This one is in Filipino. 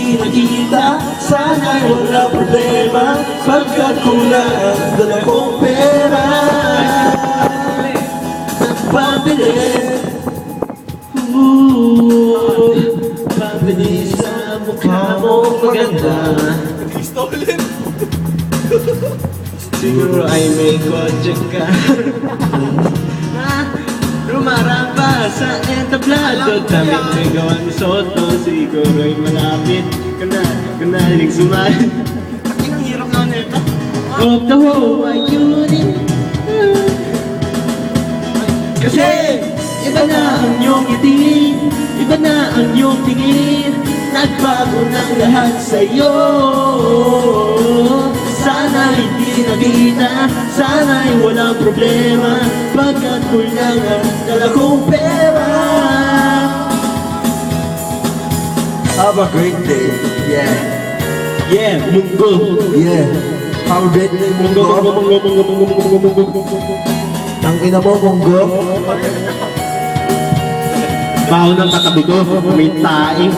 hindi nakita, sana'y wala problema, pagkat kulang ang dala kong pera. Pabili, pabili sa mukha mo maganda. Siguro ay may kotse ka. Rumarapa sa entablado, damit may gawan mo soto. Siguro ay malapit ka na, kanalig sumali. Ang hirap na nito. Of the whole wide unit. Kasi iba na ang iyong ngiti, iba na ang iyong tingin, nagbago ng lahat sa'yo. Sana hindi nakita, sana'y walang problema, pagkat kulang ang dala kong pera. Have a great day. Yeah. Yeah, munggo. Yeah. Have a great day, Munggo, munggo, Munggo. munggo, munggo, munggo, munggo, munggo, munggo. Ang ina mo, Munggo. Baho ng katabi ko, may taing.